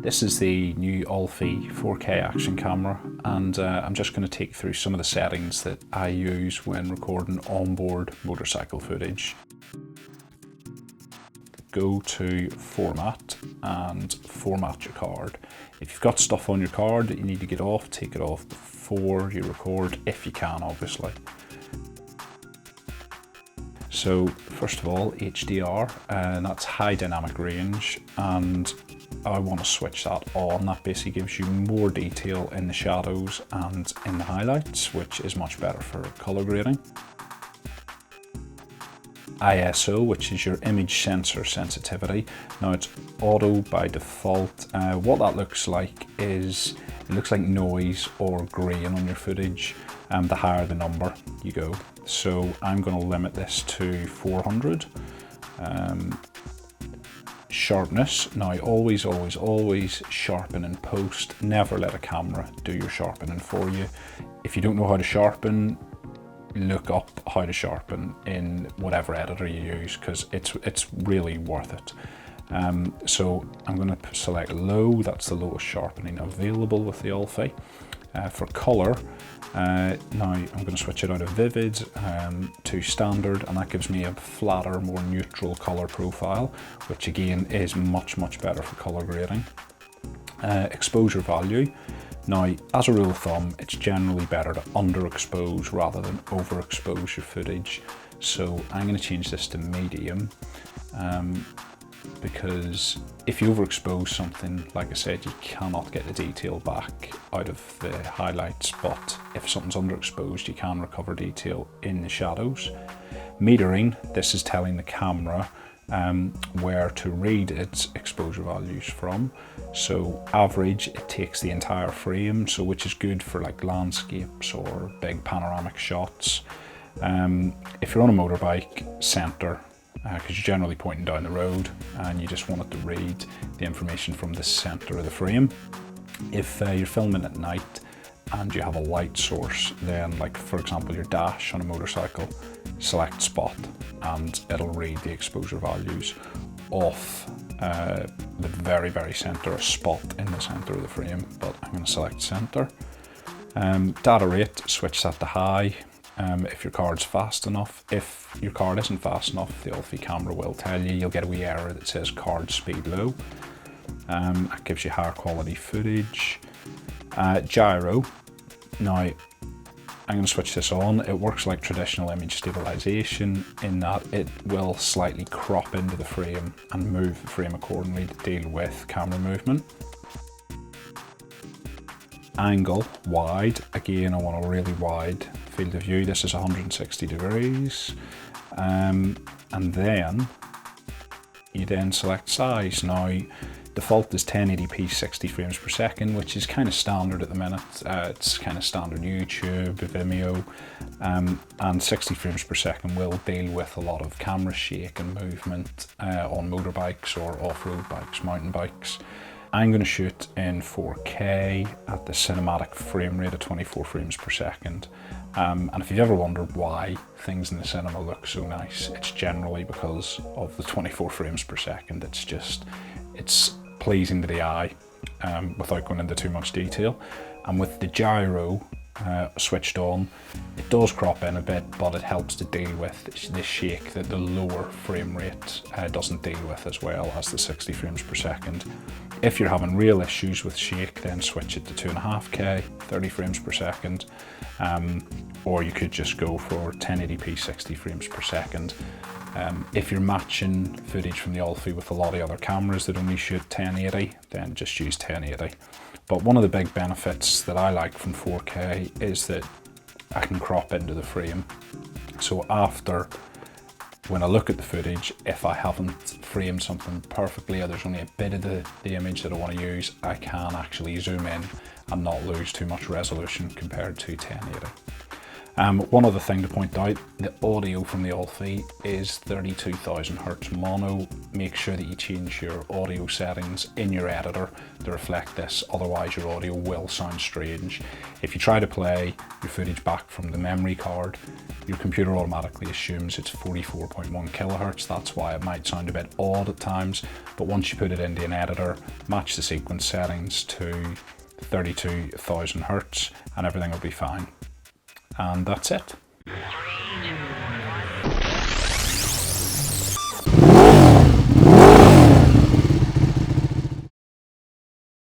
This is the new Olfi 4K action camera, and I'm just going to take you through some of the settings that I use when recording onboard motorcycle footage. Go to Format and format your card. If you've got stuff on your card that you need to get off, take it off before you record, if you can, obviously. So first of all, HDR, and that's high dynamic range, and I want to switch that on. That basically gives you more detail in the shadows and in the highlights, which is much better for color grading. ISO, which is your image sensor sensitivity. Now it's auto by default. What that looks like is, it looks like noise or grain on your footage. The higher the number you go. So I'm going to limit this to 400. Sharpness. Now always sharpen in post. Never let a camera do your sharpening for you. If you don't know how to sharpen, look up how to sharpen in whatever editor you use, because it's really worth it. So I'm going to select low. That's the lowest sharpening available with the Olfi. For color, now I'm going to switch it out of vivid to standard, and that gives me a flatter, more neutral color profile, which again is much better for color grading. Exposure value. Now, as a rule of thumb, it's generally better to underexpose rather than overexpose your footage. So I'm going to change this to medium, because if you overexpose something, like I said, you cannot get the detail back out of the highlights, but if something's underexposed, you can recover detail in the shadows. Metering, this is telling the camera where to read its exposure values from. So average, it takes the entire frame, so which is good for like landscapes or big panoramic shots. If you're on a motorbike, center, because you're generally pointing down the road and you just want it to read the information from the center of the frame. If you're filming at night and you have a light source, then like for example your dash on a motorcycle, select spot and it'll read the exposure values off the very center, a spot in the center of the frame, but I'm going to select center. Data rate, switch that to high. If your card's fast enough. If your card isn't fast enough, the Olfi camera will tell you. You'll get a wee error that says card speed low. That gives you higher quality footage. Gyro. Now, I'm going to switch this on. It works like traditional image stabilization in that it will slightly crop into the frame and move the frame accordingly to deal with camera movement. Angle, wide. Again, I want a really wide field of view. This is 160 degrees. And then you then select size. Now, default is 1080p 60 frames per second, which is kind of standard at the minute. It's kind of standard YouTube, Vimeo, and 60 frames per second will deal with a lot of camera shake and movement on motorbikes or off-road bikes, mountain bikes. I'm going to shoot in 4K at the cinematic frame rate of 24 frames per second. And if you've ever wondered why things in the cinema look so nice, it's generally because of the 24 frames per second. It's pleasing to the eye without going into too much detail. And with the gyro switched on, it does crop in a bit, but it helps to deal with the shake that the lower frame rate doesn't deal with as well as the 60 frames per second. If you're having real issues with shake, then switch it to 2.5K, 30 frames per second, or you could just go for 1080p 60 frames per second. If you're matching footage from the Olfi with a lot of other cameras that only shoot 1080, then just use 1080. But one of the big benefits that I like from 4K is that I can crop into the frame. So when I look at the footage, if I haven't framed something perfectly, or there's only a bit of the image that I want to use, I can actually zoom in and not lose too much resolution compared to 1080. One other thing to point out, the audio from the Olfi is 32,000 Hertz mono. Make sure that you change your audio settings in your editor to reflect this, otherwise your audio will sound strange. If you try to play your footage back from the memory card, your computer automatically assumes it's 44.1 kilohertz. That's why it might sound a bit odd at times, but once you put it into an editor, match the sequence settings to 32,000 Hertz and everything will be fine. And that's it.